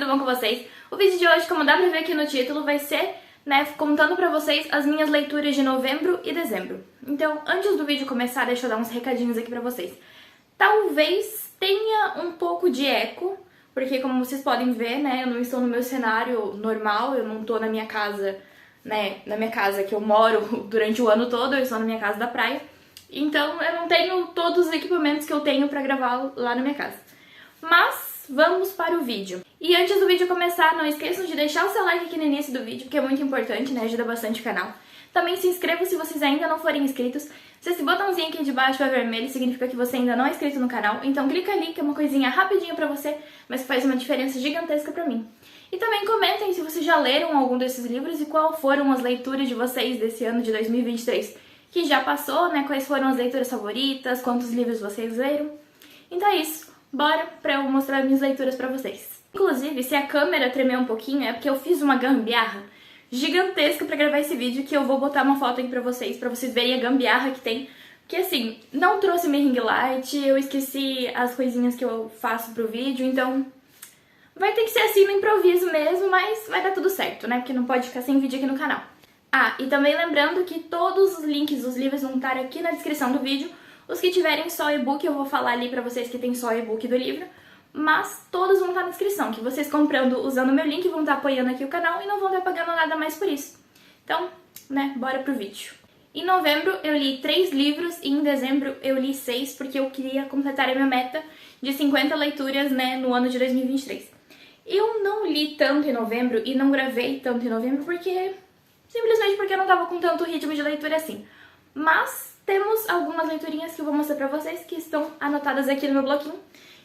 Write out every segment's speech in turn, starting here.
tudo bom com vocês? O vídeo de hoje, como dá pra ver aqui no título, vai ser, contando pra vocês as minhas leituras de novembro e dezembro. Então, antes do vídeo começar, deixa eu dar uns recadinhos aqui pra vocês. Talvez tenha um pouco de eco, porque como vocês podem ver, eu não estou no meu cenário normal, eu não tô na minha casa, na minha casa que eu moro durante o ano todo, eu estou na minha casa da praia. Então, eu não tenho todos os equipamentos que eu tenho pra gravar lá na minha casa. Mas vamos para o vídeo. E antes do vídeo começar, não esqueçam de deixar o seu like aqui no início do vídeo, porque é muito importante, ajuda bastante o canal. Também se inscrevam se vocês ainda não forem inscritos. Se esse botãozinho aqui de baixo é vermelho, significa que você ainda não é inscrito no canal. Então clica ali, que é uma coisinha rapidinha pra você, mas que faz uma diferença gigantesca pra mim. E também comentem se vocês já leram algum desses livros e qual foram as leituras de vocês desse ano de 2023 que já passou, quais foram as leituras favoritas, quantos livros vocês leram. Então é isso. Bora pra eu mostrar minhas leituras pra vocês. Inclusive, se a câmera tremer um pouquinho, é porque eu fiz uma gambiarra gigantesca pra gravar esse vídeo, que eu vou botar uma foto aqui pra vocês verem a gambiarra que tem. Que assim, não trouxe minha ring light, eu esqueci as coisinhas que eu faço pro vídeo, então vai ter que ser assim no improviso mesmo, mas vai dar tudo certo, porque não pode ficar sem vídeo aqui no canal. Ah, e também lembrando que todos os links dos livros vão estar aqui na descrição do vídeo. Os que tiverem só e-book, eu vou falar ali pra vocês que tem só e-book do livro, mas todos vão estar na descrição, que vocês comprando usando o meu link vão estar apoiando aqui o canal e não vão estar pagando nada mais por isso. Então, bora pro vídeo. Em novembro eu li 3 livros e em dezembro eu li 6, porque eu queria completar a minha meta de 50 leituras, no ano de 2023. Eu não li tanto em novembro e não gravei tanto em novembro simplesmente porque eu não tava com tanto ritmo de leitura assim. Mas temos algumas leiturinhas que eu vou mostrar pra vocês que estão anotadas aqui no meu bloquinho,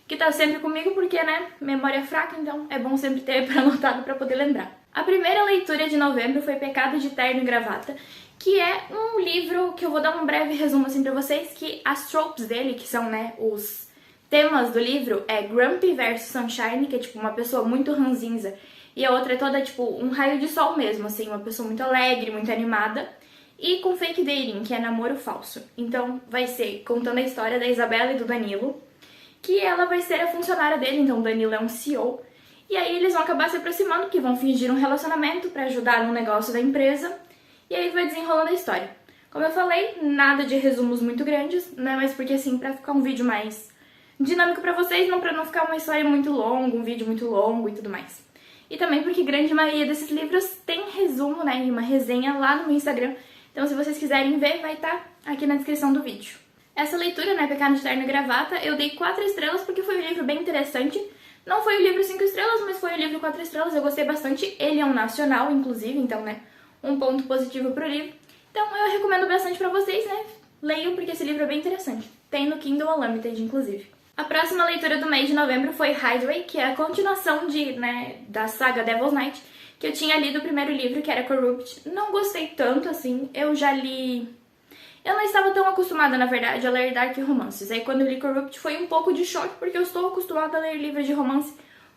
que tá sempre comigo porque, memória fraca, então é bom sempre ter anotado pra poder lembrar. A primeira leitura de novembro foi Pecado de Terno e Gravata, que é um livro que eu vou dar um breve resumo assim pra vocês, que as tropes dele, que são, os temas do livro, é Grumpy versus Sunshine, que é tipo uma pessoa muito ranzinza, e a outra é toda tipo um raio de sol mesmo, assim, uma pessoa muito alegre, muito animada. E com fake dating, que é namoro falso. Então vai ser contando a história da Isabela e do Danilo, que ela vai ser a funcionária dele, então o Danilo é um CEO. E aí eles vão acabar se aproximando, que vão fingir um relacionamento pra ajudar no negócio da empresa. E aí vai desenrolando a história. Como eu falei, nada de resumos muito grandes, mas porque assim, pra ficar um vídeo mais dinâmico pra vocês, não pra não ficar uma história muito longa, um vídeo muito longo e tudo mais. E também porque grande maioria desses livros tem resumo, e uma resenha lá no meu Instagram. Então se vocês quiserem ver, vai estar aqui na descrição do vídeo. Essa leitura, Pecado de Terno e Gravata, eu dei 4 estrelas porque foi um livro bem interessante. Não foi o livro 5 estrelas, mas foi o livro 4 estrelas, eu gostei bastante. Ele é um nacional, inclusive, então, um ponto positivo pro livro. Então eu recomendo bastante pra vocês, leiam porque esse livro é bem interessante. Tem no Kindle Unlimited, inclusive. A próxima leitura do mês de novembro foi Hideaway, que é a continuação da saga Devil's Night, que eu tinha lido o primeiro livro, que era Corrupt. Não gostei tanto, assim, eu já li... Eu não estava tão acostumada, na verdade, a ler dark romances. Aí quando eu li Corrupt foi um pouco de choque, porque eu estou acostumada a ler livros de romance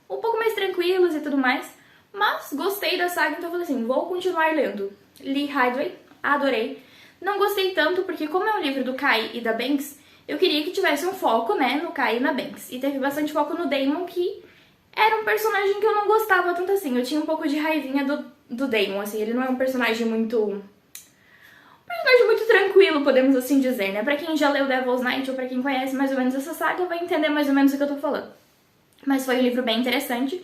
um pouco mais tranquilos e tudo mais. Mas gostei da saga, então eu falei assim, vou continuar lendo. Li Hideaway, adorei. Não gostei tanto, porque como é um livro do Kai e da Banks, eu queria que tivesse um foco, no Kai e na Banks. E teve bastante foco no Damon, que era um personagem que eu não gostava tanto assim. Eu tinha um pouco de raivinha do Damon, assim. Ele não é um personagem muito tranquilo, podemos assim dizer, Pra quem já leu Devil's Night ou pra quem conhece mais ou menos essa saga, vai entender mais ou menos o que eu tô falando. Mas foi um livro bem interessante.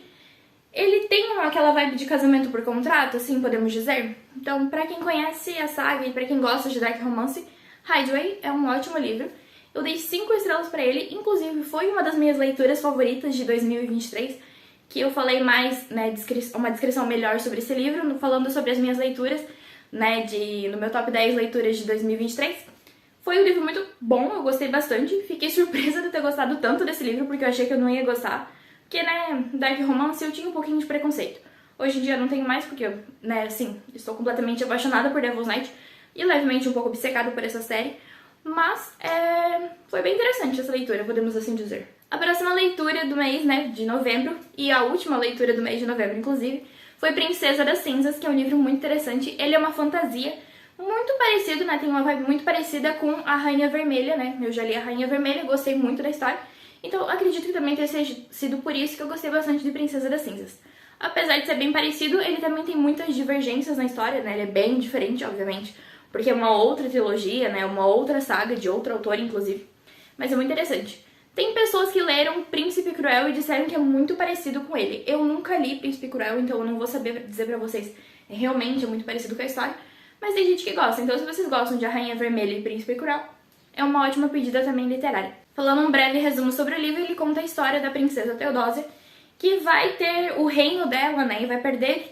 Ele tem aquela vibe de casamento por contrato, assim, podemos dizer. Então, pra quem conhece a saga e pra quem gosta de dark romance, Hideaway é um ótimo livro. Eu dei 5 estrelas pra ele, inclusive foi uma das minhas leituras favoritas de 2023, que eu falei mais, uma descrição melhor sobre esse livro, falando sobre as minhas leituras, no meu top 10 leituras de 2023. Foi um livro muito bom, eu gostei bastante, fiquei surpresa de ter gostado tanto desse livro, porque eu achei que eu não ia gostar, porque, dark romance eu tinha um pouquinho de preconceito. Hoje em dia eu não tenho mais, porque eu, estou completamente apaixonada por Devil's Night e levemente um pouco obcecada por essa série. Mas foi bem interessante essa leitura, podemos assim dizer. A próxima leitura do mês, de novembro, e a última leitura do mês de novembro, inclusive, foi Princesa das Cinzas, que é um livro muito interessante. Ele é uma fantasia muito parecido, tem uma vibe muito parecida com A Rainha Vermelha, Eu já li A Rainha Vermelha, gostei muito da história. Então acredito que também tenha sido por isso que eu gostei bastante de Princesa das Cinzas. Apesar de ser bem parecido, ele também tem muitas divergências na história, né? Ele é bem diferente, obviamente, porque é uma outra trilogia, né? Uma outra saga de outro autor, inclusive. Mas é muito interessante. Tem pessoas que leram Príncipe Cruel e disseram que é muito parecido com ele. Eu nunca li Príncipe Cruel, então eu não vou saber dizer pra vocês. Realmente é muito parecido com a história. Mas tem gente que gosta. Então se vocês gostam de A Rainha Vermelha e Príncipe Cruel, é uma ótima pedida também literária. Falando um breve resumo sobre o livro, ele conta a história da princesa Teodósia, que vai ter o reino dela, né, e vai perder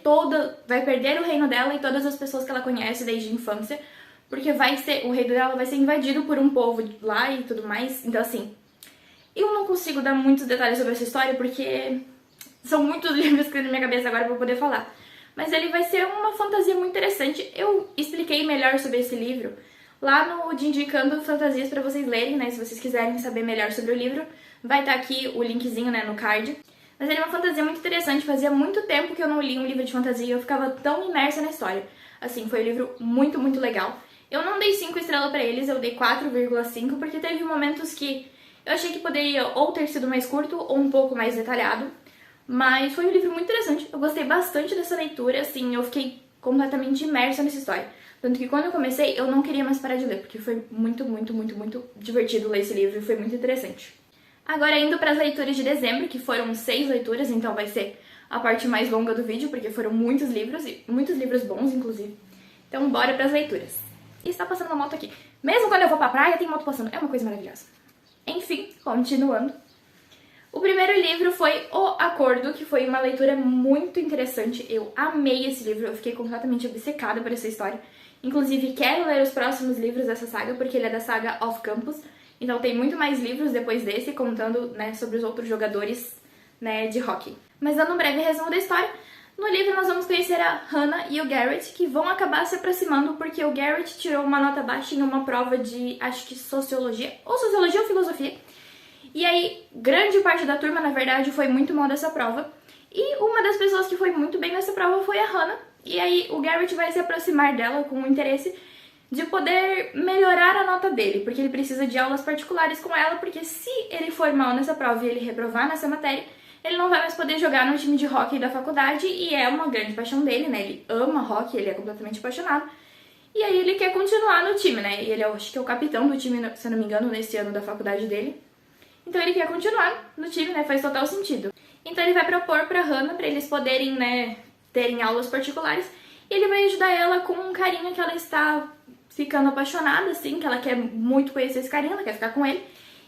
o reino dela e todas as pessoas que ela conhece desde a infância, porque o reino dela vai ser invadido por um povo lá e tudo mais. Então assim, eu não consigo dar muitos detalhes sobre essa história porque são muitos livros que tem na minha cabeça agora pra eu poder falar. Mas ele vai ser uma fantasia muito interessante. Eu expliquei melhor sobre esse livro lá no de Indicando Fantasias pra vocês lerem, né, se vocês quiserem saber melhor sobre o livro, vai estar aqui o linkzinho, né, no card. Mas ele é uma fantasia muito interessante, fazia muito tempo que eu não li um livro de fantasia e eu ficava tão imersa na história. Assim, foi um livro muito, muito legal. Eu não dei 5 estrelas pra eles, eu dei 4,5, porque teve momentos que eu achei que poderia ou ter sido mais curto ou um pouco mais detalhado. Mas foi um livro muito interessante, eu gostei bastante dessa leitura, assim, eu fiquei completamente imersa nessa história. Tanto que quando eu comecei, eu não queria mais parar de ler, porque foi muito, muito, muito, muito divertido ler esse livro e foi muito interessante. Agora indo para as leituras de dezembro, que foram 6 leituras, então vai ser a parte mais longa do vídeo, porque foram muitos livros, e muitos livros bons, inclusive. Então bora para as leituras. E está passando uma moto aqui. Mesmo quando eu vou pra praia, tem moto passando. É uma coisa maravilhosa. Enfim, continuando. O primeiro livro foi O Acordo, que foi uma leitura muito interessante. Eu amei esse livro, eu fiquei completamente obcecada por essa história. Inclusive, quero ler os próximos livros dessa saga, porque ele é da saga Off Campus. Então tem muito mais livros depois desse, contando, né, sobre os outros jogadores, né, de hockey. Mas dando um breve resumo da história, no livro nós vamos conhecer a Hannah e o Garrett, que vão acabar se aproximando porque o Garrett tirou uma nota baixa em uma prova de, acho que sociologia ou filosofia. E aí, grande parte da turma, na verdade, foi muito mal dessa prova. E uma das pessoas que foi muito bem nessa prova foi a Hannah. E aí o Garrett vai se aproximar dela com o interesse de poder melhorar a nota dele, porque ele precisa de aulas particulares com ela, porque se ele for mal nessa prova e ele reprovar nessa matéria, ele não vai mais poder jogar no time de hóquei da faculdade, e é uma grande paixão dele, né? Ele ama hóquei, ele é completamente apaixonado, e aí ele quer continuar no time, né? E ele acho que é o capitão do time, se eu não me engano, nesse ano da faculdade dele. Então ele quer continuar no time, né? Faz total sentido. Então ele vai propor pra Hannah, pra eles poderem, né, terem aulas particulares, e ele vai ajudar ela com um carinha que ela está ficando apaixonada, assim, que ela quer muito conhecer esse carinha, ela quer ficar com ele.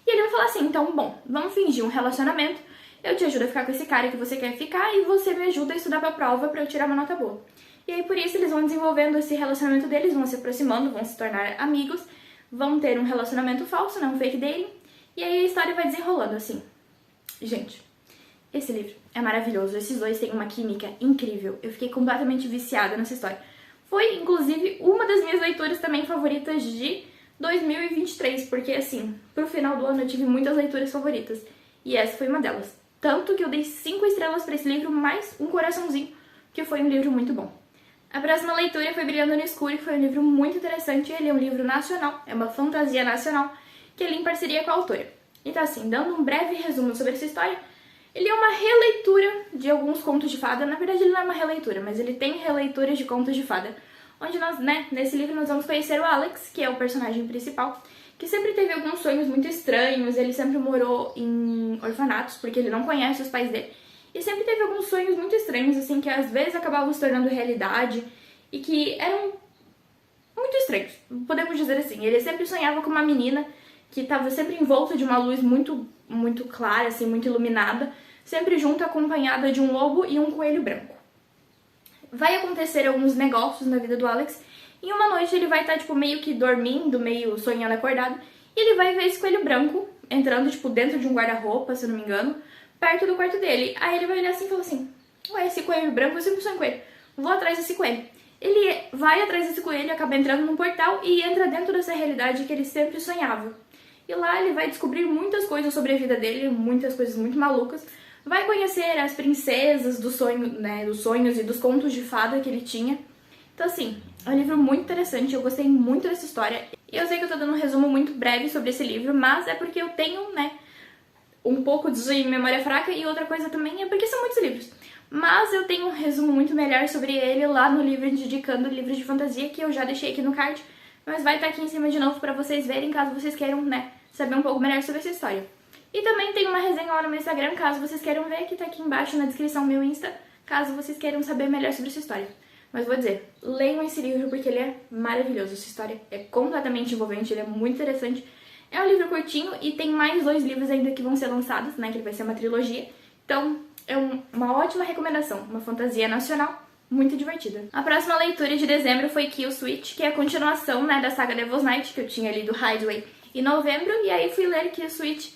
E ele vai falar assim, então, bom, vamos fingir um relacionamento, eu te ajudo a ficar com esse cara que você quer ficar e você me ajuda a estudar pra prova pra eu tirar uma nota boa. E aí, por isso, eles vão desenvolvendo esse relacionamento deles, vão se aproximando, vão se tornar amigos, vão ter um relacionamento falso, né, um fake dating, e aí a história vai desenrolando, assim. Gente, esse livro é maravilhoso, esses dois têm uma química incrível, eu fiquei completamente viciada nessa história. Foi, inclusive, uma das minhas leituras também favoritas de 2023, porque, assim, pro final do ano eu tive muitas leituras favoritas, e essa foi uma delas. Tanto que eu dei 5 estrelas pra esse livro, mais um coraçãozinho, que foi um livro muito bom. A próxima leitura foi Brilhando no Escuro, que foi um livro muito interessante, ele é um livro nacional, é uma fantasia nacional, que ele em parceria com a autora. Então, assim, dando um breve resumo sobre essa história, ele é uma releitura de alguns contos de fada. Na verdade, ele não é uma releitura, mas ele tem releituras de contos de fada. Onde nós, né, nesse livro nós vamos conhecer o Alex, que é o personagem principal, que sempre teve alguns sonhos muito estranhos, ele sempre morou em orfanatos, porque ele não conhece os pais dele. E sempre teve alguns sonhos muito estranhos, assim, que às vezes acabavam se tornando realidade e que eram muito estranhos, podemos dizer assim. Ele sempre sonhava com uma menina que estava sempre em volta de uma luz muito, muito clara, assim, muito iluminada, sempre junto, acompanhada de um lobo e um coelho branco. Vai acontecer alguns negócios na vida do Alex, e uma noite ele vai estar, tipo, meio que dormindo, meio sonhando acordado, e ele vai ver esse coelho branco entrando, tipo, dentro de um guarda-roupa, se eu não me engano, perto do quarto dele. Aí ele vai olhar assim e fala assim, ué, esse coelho branco, eu sempre sonho com ele, vou atrás desse coelho. Ele vai atrás desse coelho, acaba entrando num portal e entra dentro dessa realidade que ele sempre sonhava. E lá ele vai descobrir muitas coisas sobre a vida dele, muitas coisas muito malucas. Vai conhecer as princesas do sonho, né, dos sonhos e dos contos de fada que ele tinha. Então, assim, é um livro muito interessante, eu gostei muito dessa história. E eu sei que eu tô dando um resumo muito breve sobre esse livro, mas é porque eu tenho, né, um pouco de memória fraca e outra coisa também é porque são muitos livros. Mas eu tenho um resumo muito melhor sobre ele lá no livro indicando livros de fantasia que eu já deixei aqui no card, mas vai estar aqui em cima de novo pra vocês verem caso vocês queiram, né, saber um pouco melhor sobre essa história. E também tem uma resenha lá no meu Instagram, caso vocês queiram ver, que tá aqui embaixo na descrição meu Insta, caso vocês queiram saber melhor sobre essa história. Mas vou dizer, leiam esse livro porque ele é maravilhoso, essa história é completamente envolvente, ele é muito interessante. É um livro curtinho e tem mais 2 livros ainda que vão ser lançados, né, que vai ser uma trilogia. Então, é uma ótima recomendação, uma fantasia nacional muito divertida. A próxima leitura de dezembro foi Kill Switch, que é a continuação, né, da saga Devil's Night, que eu tinha lido Hideaway em novembro, e aí fui ler Kill Switch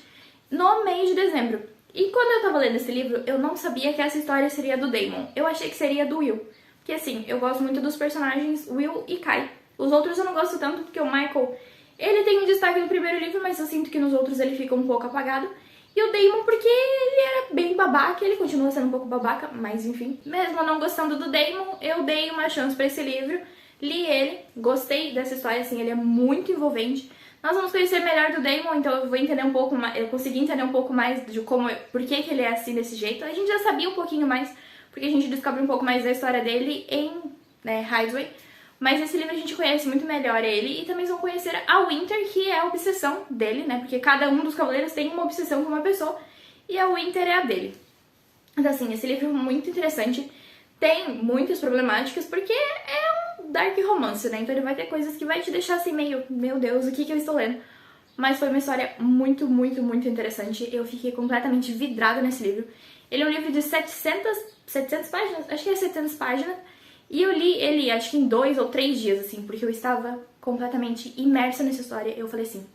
no mês de dezembro. E quando eu tava lendo esse livro, eu não sabia que essa história seria do Damon. Eu achei que seria do Will. Porque assim, eu gosto muito dos personagens Will e Kai. Os outros eu não gosto tanto, porque o Michael, ele tem um destaque no primeiro livro, mas eu sinto que nos outros ele fica um pouco apagado. E o Damon, porque ele era bem babaca, ele continua sendo um pouco babaca, mas enfim. Mesmo não gostando do Damon, eu dei uma chance pra esse livro, li ele, gostei dessa história, assim, ele é muito envolvente. Nós vamos conhecer melhor do Damon, então eu vou entender um pouco mais, eu consegui entender um pouco mais de como, por que ele é assim desse jeito. A gente já sabia um pouquinho mais, porque a gente descobre um pouco mais da história dele em, né, Hideaway. Mas nesse livro a gente conhece muito melhor ele e também vão conhecer a Winter, que é a obsessão dele, né? Porque cada um dos cavaleiros tem uma obsessão com uma pessoa e a Winter é a dele. Então assim, esse livro é muito interessante, tem muitas problemáticas porque é um dark romance, né? Então ele vai ter coisas que vai te deixar assim meio, meu Deus, o que eu estou lendo? Mas foi uma história muito, muito, muito interessante. Eu fiquei completamente vidrada nesse livro. Ele é um livro de 700 páginas, acho que é 700 páginas. E eu li ele, acho que em 2 ou 3 dias, assim, porque eu estava completamente imersa nessa história. Eu falei assim,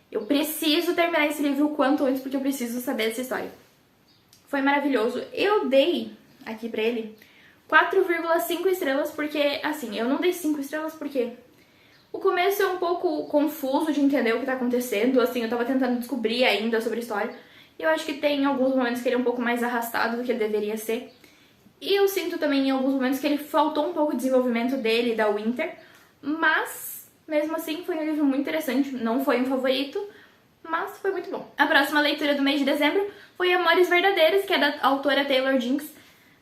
eu preciso terminar esse livro o quanto antes, porque eu preciso saber dessa história. Foi maravilhoso. Eu dei aqui pra ele 4,5 estrelas, porque, assim, eu não dei 5 estrelas porque o começo é um pouco confuso de entender o que tá acontecendo, assim, eu tava tentando descobrir ainda sobre a história. E eu acho que tem alguns momentos que ele é um pouco mais arrastado do que ele deveria ser. E eu sinto também em alguns momentos que ele faltou um pouco de desenvolvimento dele e da Winter, mas mesmo assim foi um livro muito interessante, não foi um favorito, mas foi muito bom. A próxima leitura do mês de dezembro foi Amores Verdadeiros, que é da autora Taylor Jenkins,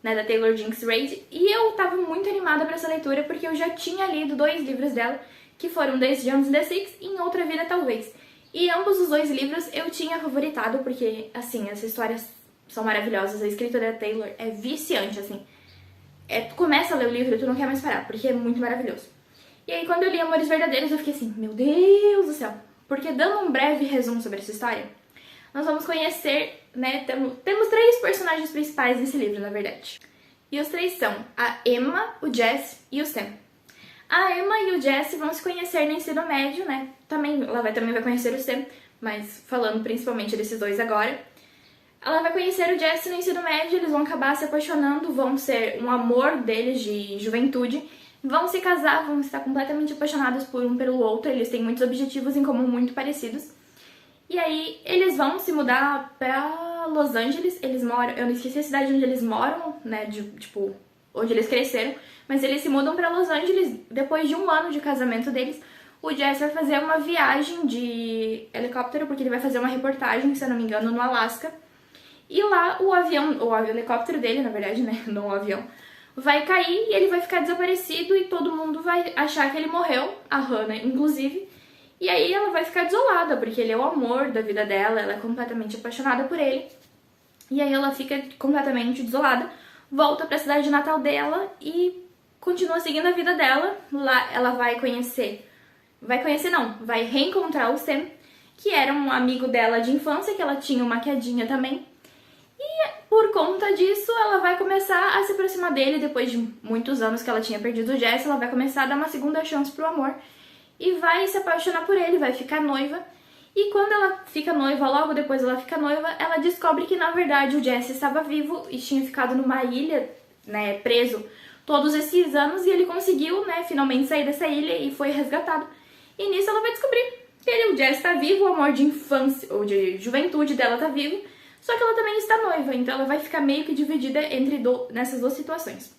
né, da Taylor Jenkins Reid, e eu tava muito animada pra essa leitura porque eu já tinha lido 2 livros dela, que foram Days Jones and the Six e Em Outra Vida Talvez. E ambos os 2 livros eu tinha favoritado, porque, assim, essas histórias são maravilhosas. A escrita da Taylor é viciante, assim. Tu começa a ler o livro e tu não quer mais parar, porque é muito maravilhoso. E aí, quando eu li Amores Verdadeiros, eu fiquei assim, meu Deus do céu. Porque dando um breve resumo sobre essa história, nós vamos conhecer, né, temos 3 personagens principais nesse livro, na verdade. E os 3 são a Emma, o Jesse e o Sam. A Emma e o Jesse vão se conhecer no ensino médio, né? Ela também vai conhecer o Sam, mas falando principalmente desses 2 agora. Ela vai conhecer o Jesse no ensino médio, eles vão acabar se apaixonando, vão ser um amor deles de juventude, vão se casar, vão estar completamente apaixonados por um pelo outro, eles têm muitos objetivos em comum muito parecidos. E aí eles vão se mudar pra Los Angeles, eles moram, eu não esqueci a cidade onde eles moram, né, tipo, onde eles cresceram, mas eles se mudam pra Los Angeles depois de 1 ano de casamento deles. O Jesse vai fazer uma viagem de helicóptero, porque ele vai fazer uma reportagem, se eu não me engano, no Alasca. E lá o helicóptero dele, na verdade, né, não o avião, vai cair e ele vai ficar desaparecido e todo mundo vai achar que ele morreu, a Hannah inclusive. E aí ela vai ficar desolada, porque ele é o amor da vida dela, ela é completamente apaixonada por ele. E aí ela fica completamente desolada, volta pra cidade natal dela e continua seguindo a vida dela. Lá ela vai reencontrar o Sam, que era um amigo dela de infância, que ela tinha uma quedinha também. E por conta disso, ela vai começar a se aproximar dele, depois de muitos anos que ela tinha perdido o Jesse, ela vai começar a dar uma segunda chance pro amor e vai se apaixonar por ele, vai ficar noiva. E quando ela fica noiva, logo depois ela fica noiva, ela descobre que na verdade o Jesse estava vivo e tinha ficado numa ilha, né, preso todos esses anos, e ele conseguiu, né, finalmente sair dessa ilha e foi resgatado. E nisso ela vai descobrir que o Jesse está vivo, o amor de infância ou de juventude dela está vivo, só que ela também está noiva, então ela vai ficar meio que dividida nessas 2 situações.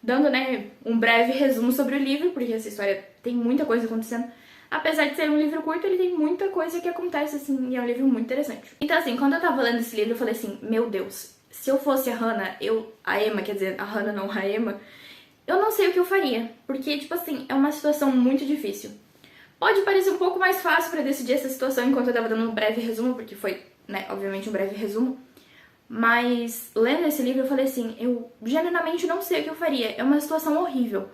Dando, né, um breve resumo sobre o livro, porque essa história tem muita coisa acontecendo. apesar de ser um livro curto, ele tem muita coisa que acontece, assim, e é um livro muito interessante. Então, assim, quando eu tava lendo esse livro, eu falei assim, meu Deus, se eu fosse a Hannah, a Emma, quer dizer, a Hannah não, a Emma, eu não sei o que eu faria, porque, tipo assim, é uma situação muito difícil. Pode parecer um pouco mais fácil pra decidir essa situação enquanto eu tava dando um breve resumo, porque foi, né, obviamente um breve resumo, mas lendo esse livro eu falei assim, eu genuinamente não sei o que eu faria, é uma situação horrível.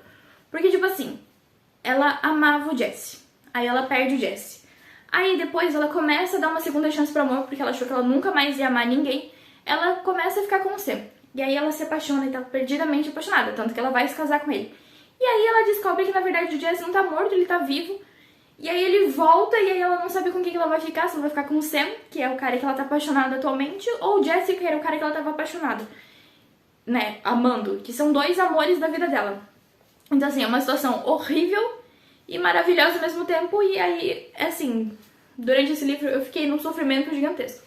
Porque, tipo assim, ela amava o Jesse, aí ela perde o Jesse. Aí depois ela começa a dar uma segunda chance pro amor, porque ela achou que ela nunca mais ia amar ninguém. Ela começa a ficar com o Sam. E aí ela se apaixona e tá perdidamente apaixonada, tanto que ela vai se casar com ele. E aí ela descobre que na verdade o Jesse não tá morto, ele tá vivo. E aí ele volta e aí ela não sabe com quem que ela vai ficar, se ela vai ficar com o Sam, que é o cara que ela tá apaixonada atualmente, ou o Jesse, que era o cara que ela tava apaixonada, né, amando, que são dois amores da vida dela. Então assim, é uma situação horrível e maravilhosa ao mesmo tempo, e aí, assim, durante esse livro eu fiquei num sofrimento gigantesco.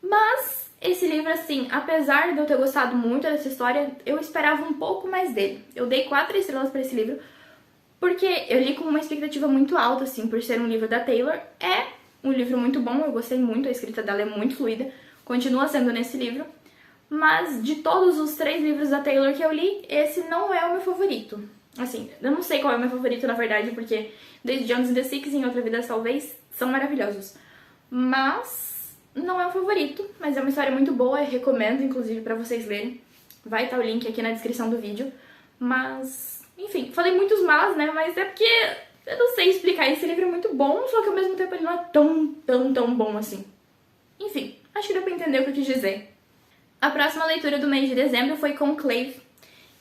Mas esse livro, assim, apesar de eu ter gostado muito dessa história, eu esperava um pouco mais dele. Eu dei 4 estrelas pra esse livro, porque eu li com uma expectativa muito alta, assim, por ser um livro da Taylor. É um livro muito bom, eu gostei muito, a escrita dela é muito fluida, continua sendo nesse livro. Mas de todos os 3 livros da Taylor que eu li, esse não é o meu favorito. Assim, eu não sei qual é o meu favorito, na verdade, porque desde Jones and the Six e Em Outra Vida Talvez são maravilhosos. Mas não é o favorito, mas é uma história muito boa, eu recomendo, inclusive, pra vocês lerem. Vai estar o link aqui na descrição do vídeo. Mas, enfim, falei muitos mas, né? Mas é porque eu não sei explicar. Esse livro é muito bom, só que ao mesmo tempo ele não é tão bom assim. Enfim, acho que deu pra entender o que eu quis dizer. A próxima leitura do mês de dezembro foi Conclave,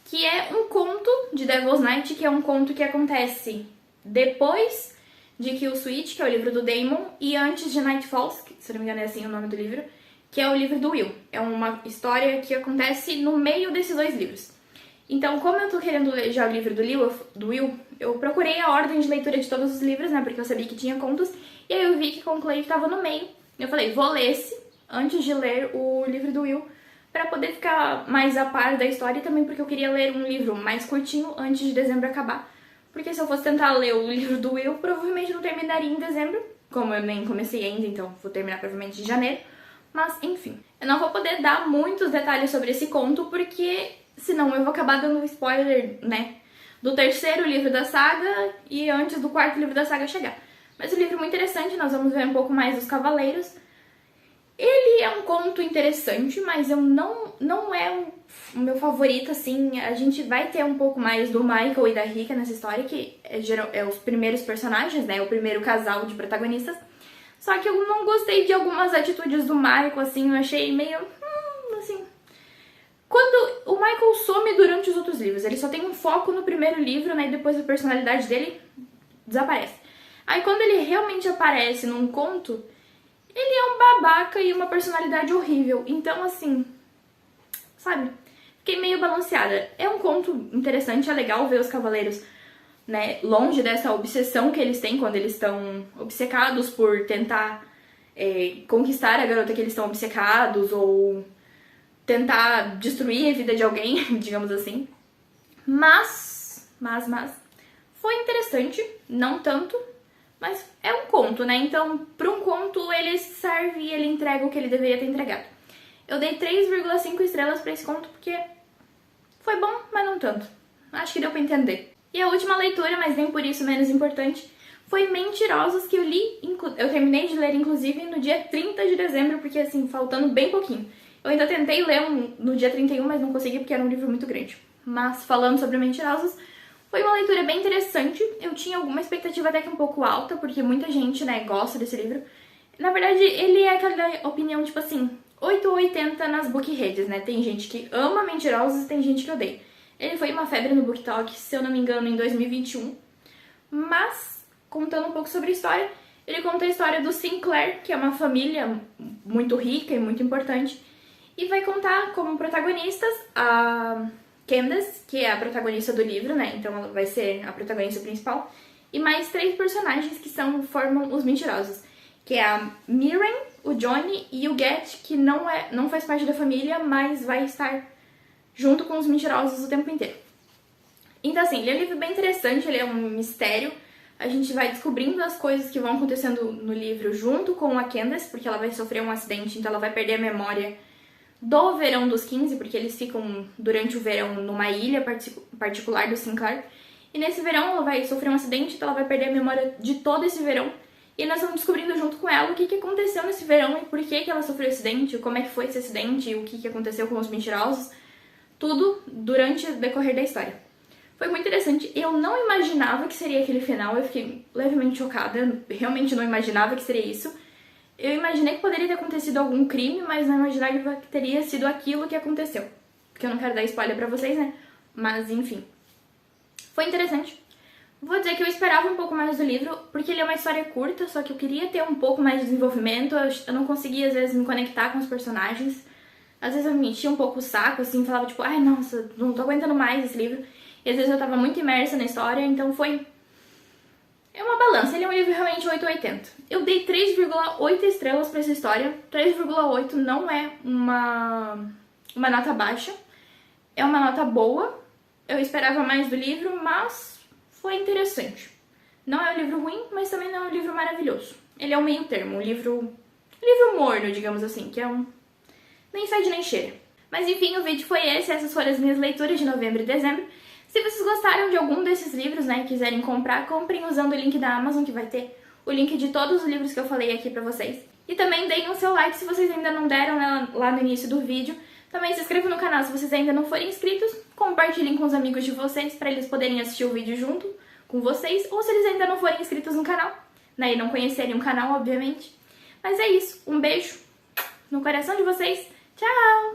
que é um conto de Devil's Night, que é um conto que acontece depois de Kill Switch, que é o livro do Damon, e antes de Night Falls, que, se não me engano é assim o nome do livro, que é o livro do Will. É uma história que acontece no meio desses 2 livros. Então, como eu tô querendo ler já o livro do Will, eu procurei a ordem de leitura de todos os livros, né, porque eu sabia que tinha contos, e aí eu vi que Conclave tava no meio. Eu falei, vou ler esse antes de ler o livro do Will, pra poder ficar mais a par da história e também porque eu queria ler um livro mais curtinho antes de dezembro acabar. Porque se eu fosse tentar ler o livro do Will, provavelmente não terminaria em dezembro, como eu nem comecei ainda, então vou terminar provavelmente em janeiro. Mas, enfim, eu não vou poder dar muitos detalhes sobre esse conto, porque senão eu vou acabar dando spoiler, né, do 3º livro da saga e antes do 4º livro da saga chegar. Mas o livro é muito interessante, nós vamos ver um pouco mais dos cavaleiros. Ele é um conto interessante, mas eu não é o meu favorito, assim. A gente vai ter um pouco mais do Michael e da Rika nessa história, que é os primeiros personagens, né? O primeiro casal de protagonistas. Só que eu não gostei de algumas atitudes do Michael, assim, eu achei meio... assim... Quando o Michael some durante os outros livros, ele só tem um foco no primeiro livro, né? E depois a personalidade dele desaparece. Aí quando ele realmente aparece num conto... ele é um babaca e uma personalidade horrível. Então, assim, sabe? Fiquei meio balanceada. É um conto interessante, é legal ver os cavaleiros, né, longe dessa obsessão que eles têm quando eles estão obcecados por tentar conquistar a garota que eles estão obcecados ou tentar destruir a vida de alguém, digamos assim. Mas, foi interessante, não tanto. Mas é um conto, né? Então, para um conto, ele serve e ele entrega o que ele deveria ter entregado. Eu dei 3,5 estrelas para esse conto porque foi bom, mas não tanto. Acho que deu para entender. E a última leitura, mas nem por isso menos importante, foi Mentirosos, que eu li, eu terminei de ler, inclusive, no dia 30 de dezembro, porque, assim, faltando bem pouquinho. Eu ainda tentei ler no dia 31, mas não consegui porque era um livro muito grande. Mas, falando sobre Mentirosos, foi uma leitura bem interessante. Eu tinha alguma expectativa até que um pouco alta, porque muita gente, né, gosta desse livro. Na verdade, ele é aquela opinião, tipo assim, 8 ou 80 nas bookredes, né? Tem gente que ama Mentirosos e tem gente que odeia. Ele foi uma febre no BookTok, se eu não me engano, em 2021. Mas, contando um pouco sobre a história, ele conta a história do Sinclair, que é uma família muito rica e muito importante. E vai contar como protagonistas a Candace, que é a protagonista do livro, né? Então ela vai ser a protagonista principal. E mais 3 personagens que formam os mentirosos. Que é a Mirren, o Johnny e o Get, que não faz parte da família, mas vai estar junto com os mentirosos o tempo inteiro. Então assim, ele é um livro bem interessante, ele é um mistério, A gente vai descobrindo as coisas que vão acontecendo no livro junto com a Candace, porque ela vai sofrer um acidente, então ela vai perder a memória do verão dos 15, porque eles ficam durante o verão numa ilha particular do Sinclair. E nesse verão ela vai sofrer um acidente, então ela vai perder a memória de todo esse verão. E nós vamos descobrindo junto com ela o que aconteceu nesse verão e por que ela sofreu esse acidente, como é que foi esse acidente, o que aconteceu com os mentirosos. Tudo durante o decorrer da história. Foi muito interessante. Eu não imaginava que seria aquele final, eu fiquei levemente chocada, eu realmente não imaginava que seria isso. Eu imaginei que poderia ter acontecido algum crime, mas não imaginava que teria sido aquilo que aconteceu. Porque eu não quero dar spoiler pra vocês, né? Mas, enfim. Foi interessante. Vou dizer que eu esperava um pouco mais do livro, porque ele é uma história curta, só que eu queria ter um pouco mais de desenvolvimento. Eu não conseguia, às vezes, me conectar com os personagens. Às vezes eu me enchia um pouco o saco, assim, falava tipo, ai, nossa, não tô aguentando mais esse livro. E às vezes eu tava muito imersa na história, então foi... É uma balança, ele é um livro realmente 8/80. Eu dei 3,8 estrelas pra essa história. 3,8 não é uma nota baixa, é uma nota boa. Eu esperava mais do livro, mas foi interessante. Não é um livro ruim, mas também não é um livro maravilhoso. Ele é um meio termo, um livro morno, digamos assim, que é um... nem fede nem cheira. Mas enfim, o vídeo foi esse, essas foram as minhas leituras de novembro e dezembro. Se vocês gostaram de algum desses livros, né, e quiserem comprar, comprem usando o link da Amazon, que vai ter o link de todos os livros que eu falei aqui pra vocês. E também deem o seu like se vocês ainda não deram, né, lá no início do vídeo. Também se inscrevam no canal se vocês ainda não forem inscritos. Compartilhem com os amigos de vocês pra eles poderem assistir o vídeo junto com vocês. Ou se eles ainda não forem inscritos no canal, né, e não conhecerem o canal, obviamente. Mas é isso, um beijo no coração de vocês. Tchau!